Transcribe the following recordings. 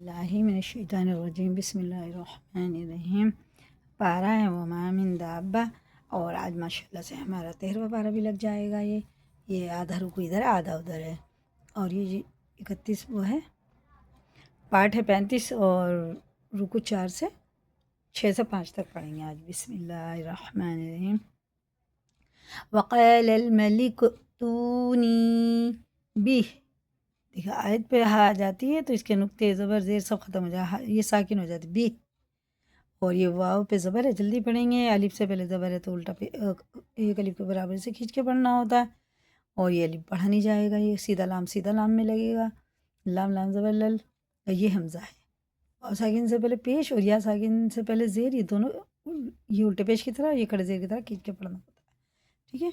اللہ من الشیطان الرجیم بسم اللہ الرحمن الرحیم۔ پارہ ہے وما من دابہ، اور آج ماشاءاللہ سے ہمارا 13واں پارہ بھی لگ جائے گا۔ یہ آدھا رکو ادھر ہے آدھا ادھر ہے، اور یہ 31 وہ ہے پارٹ ہے 35، اور رکو 4 سے 6 سے 5 تک پڑھیں گے آج۔ بسم اللہ الرحمن الرحیم۔ وقال الملک ائتونی بہ، دیکھا آیت پہ آ جاتی ہے تو اس کے نقطے زبر زیر سب ختم ہو جائے، یہ ساکن ہو جاتی بہ، اور یہ واو پہ زبر ہے، جلدی پڑھیں گے۔ الف سے پہلے زبر ہے تو الٹا پہ ایک الف کے برابر سے کھینچ کے پڑھنا ہوتا ہے، اور یہ الف پڑھا نہیں جائے گا، یہ سیدھا لام میں لگے گا۔ لام لام زبر لل، یہ حمزہ ہے، اور ساکن سے پہلے پیش اور یا ساکن سے پہلے زیر، یہ دونوں یہ الٹے پیش کی طرح، یہ کھڑے زیر کی طرح کھینچ کے پڑھنا ہوتا ہے، ٹھیک ہے۔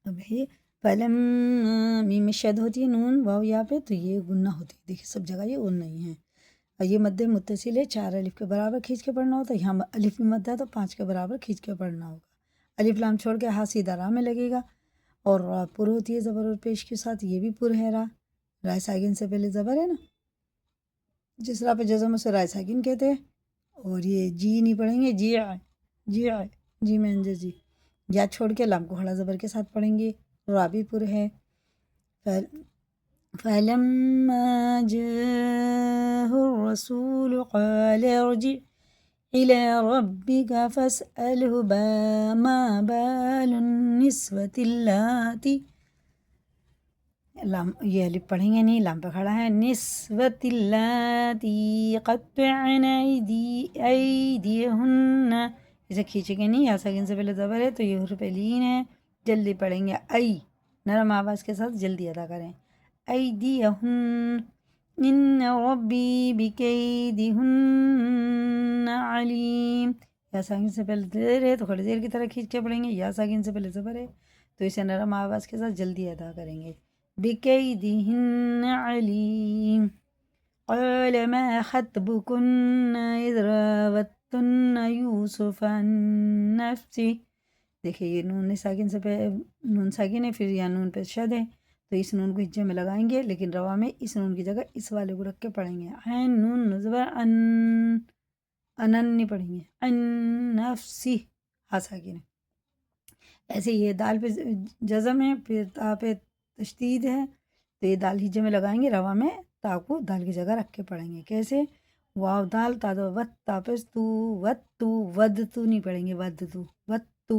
اب ہے فلم، میم میں شد ہوتی ہے، نون واو یا پہ تو یہ غنہ ہوتی ہے، دیکھیے سب جگہ یہ غن نہیں ہے، اور یہ مد متصل ہے، 4 الف کے برابر کھینچ کے پڑھنا ہوتا ہے، یہاں الف میں مد ہے تو 5 کے برابر کھینچ کے پڑھنا ہوگا۔ الف لام چھوڑ کے ہاتھ سیدھا راہ میں لگے گا، اور را پر ہوتی ہے زبر اور پیش کے ساتھ، یہ بھی پر ہے رائے ساکن سے پہلے زبر ہے نا، جس راہ پہ جزم اسے رائے ساکن کہتے ہیں۔ اور یہ جی نہیں پڑھیں گے، جی آئے جی آئے، جی میں انجے جی، یا چھوڑ کے لام کو کھڑا زبر کے ساتھ پڑھیں گے، را بھی پر ہے۔ فَلَمَّا جَاءَهُ الرَّسُولُ قَالَ ارْجِعْ إِلَىٰ رَبِّكَ فَاسْأَلْهُ مَا بَالُ النِّسْوَةِ اللَّاتِي، لام یہ الف پڑھیں گے نہیں، لام پہ کھڑا ہے، نسوة اللَّاتِي قَطَّعْنَ أَيْدِيَهُنَّ، اسے کھینچیں گے نہیں، یا ساکن سے پہلے زبر ہے تو یہ حرف لین ہے، جلدی پڑھیں گے، ای نرم آواز کے ساتھ جلدی ادا کریں، ایدیہن، ان ربی بکیدہن علیم، یا ساکن سے پہلے زیر ہے تو کھڑے زیر کی طرح کھینچ کے پڑھیں گے، یا ساکن سے پہلے زبر ہے تو اسے نرم آواز کے ساتھ جلدی ادا کریں گے، بکیدہن علیم۔ قال ما خطبكن إذ راوتن يوسف عن نفسه، دیکھیں یہ نون ساکن سے پہ نون ساکن ہے، پھر یا نون پہ شد ہے تو اس نون کو ہجے میں لگائیں گے، لیکن روا میں اس نون کی جگہ اس والے کو رکھ کے پڑھیں گے، عین نون زبر ان، انن نہیں پڑھیں گے، ان نفسی ہا ساکن ہے۔ ایسے یہ دال پہ جزم ہے، پھر تا پہ تشدید ہے تو یہ دال ہجے میں لگائیں گے، روا میں تا کو دال کی جگہ رکھ کے پڑھیں گے، کیسے؟ واو دال تا دو وت تا پہ تو وت تو ود تو نہیں پڑھیں گے، ود تو وت تو،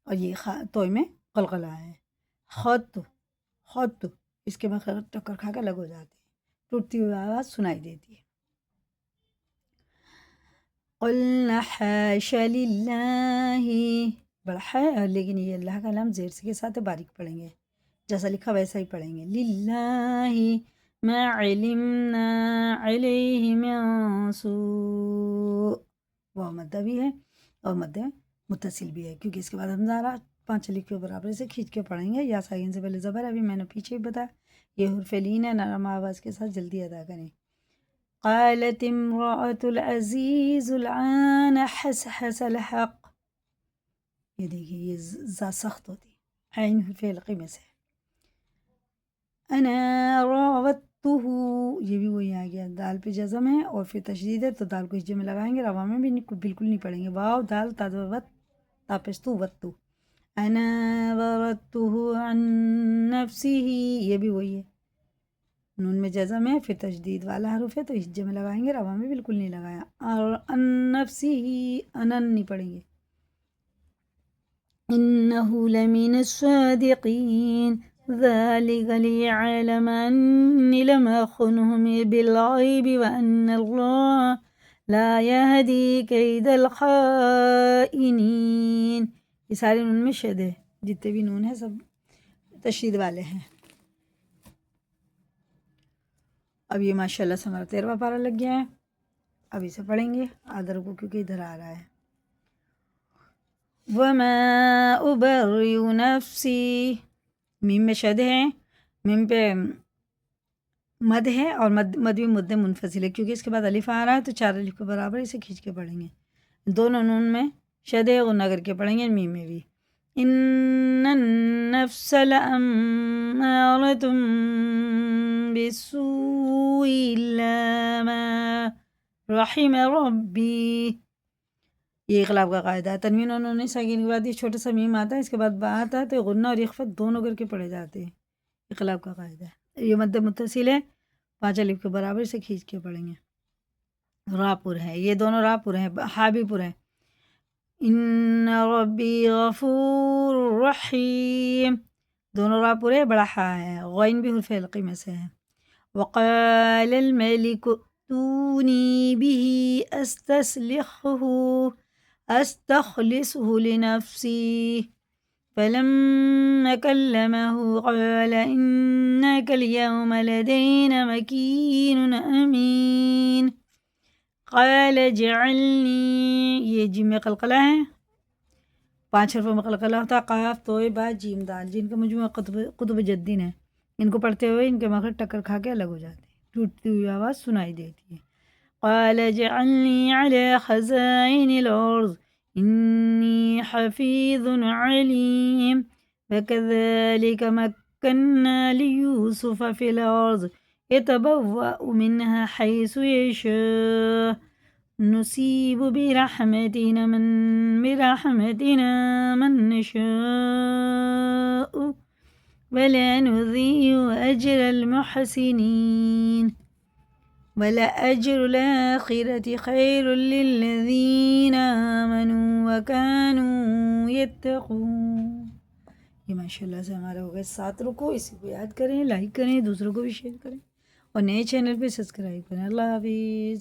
اور یہ توئی میں قلقلہ ہے، خط خط، اس کے بعد ٹکر کھا کے الگ ہو جاتی ہے، ٹوٹتی ہوئی آواز سنائی دیتی ہے۔ قلنا حاش للہ، بڑا ہے لیکن یہ اللہ کا نام زیر کے ساتھ باریک پڑھیں گے، جیسا لکھا ویسا ہی پڑھیں گے، للہ ما علمنا علیہ من سوء، وہ مدہ بھی ہے اور مدہ متصل بھی ہے، کیونکہ اس کے بعد حمزہ آ رہا، 5 الف کے برابر سے کھینچ کے پڑھیں گے، یا ساکن سے پہلے زبر، ابھی میں نے پیچھے ہی بتایا، یہ حرف لین ہے، نرم آواز کے ساتھ جلدی ادا کریں۔ قالت امرأة العزیز الآن حسحس الحق، یہ دیکھیے یہ زا سخت ہوتی ہے، عین حرف حلقی میں سے، انا راودتہ، یہ بھی وہی آ گیا، دال پہ جزم ہے اور پھر تشدید ہے تو دال کو ہجے میں لگائیں گے، روا میں بھی بالکل نہیں پڑھیں گے، واو دال تا دو وت تا پہ تو وت تو، انا راودتہ عن نفسہ، یہ بھی وہی ہے، نون میں جزم ہے، پھر تشدید والا حرف ہے تو ہجے میں لگائیں گے، روا میں بالکل نہیں لگایا، اور ان نفسہ انن نہیں پڑھیں گے، انہ لمن الصادقین ذلك ليعلم أني لم أخنهم بالغيب وأن الله لا يهدي كيد الخائنين، یہ سارے نون میں شد ہے، جتنے بھی نون ہیں سب تشدید والے ہیں۔ اب یہ ماشاءاللہ سے ہمارا 13واں پارہ لگ گیا ہے، اب اسے پڑھیں گے آدھر کو، کیونکہ ادھر آ رہا ہے، وما أبرئ نفسی، میم میں شد ہے، میم پہ مد ہے، اور مد بھی مد منفصل ہے، کیونکہ اس کے بعد الف آ رہا ہے تو 4 الف کے برابر اسے کھینچ کے پڑھیں گے، دونوں نون میں شد غنہ کر کے پڑھیں گے میم میں بھی. ان النفس لأمارة بالسوء الا ما رحم ربی. یہ اقلاب کا قاعدہ ہے. تنوین اور نون ساکن کے بعد یہ چھوٹا سا میم آتا ہے، اس کے بعد با آتا ہے، تو غنہ اور اخفت دونوں کر کے پڑھے جاتے ہیں. اقلاب کا قاعدہ ہے. یہ مد متصل ہے، 5 الف کے برابر سے کھینچ کے پڑھیں گے. را پر ہے، یہ دونوں را پر ہیں، ہا بھی پر ہے. ان ربی غفور رحیم، دونوں را پر ہے، بڑا ہا ہے. غین بھی حرف حلقی میں سے ہے. وقال الملك ائتوني به استخلصه لنفسي فلما كلمه قال إنك اليوم لدينا مكين أمين قال اجعلني، یہ جیم میں قلقلہ ہے، 5 حرفوں میں قلقلہ ہوتا ہے. قاف توئے با جیم دال، جن کا مجموعہ قطب جدین ہے. ان کو پڑھتے ہوئے ان کے مخرج ٹکر کھا کے الگ ہو جاتے ہیں، ٹوٹتی ہوئی آواز سنائی دیتی ہے. قال اجعلني على خزائن الأرض إني حفيظ عليم فكذلك مكنا ليوسف في الأرض يتبوأ منها حيث يشاء نصيب برحمتنا من نشاء ولا نضيع أجر المحسنين ولأجر الآخرة خير للذين آمنوا وكانوا يتقون. یہ ماشاءاللہ سے ہمارا ہو گئے 7 رکوع. اسی کو یاد کریں، لائک کریں، دوسروں کو بھی شیئر کریں اور نئے چینل پہ سبسکرائب کریں. اللہ حافظ.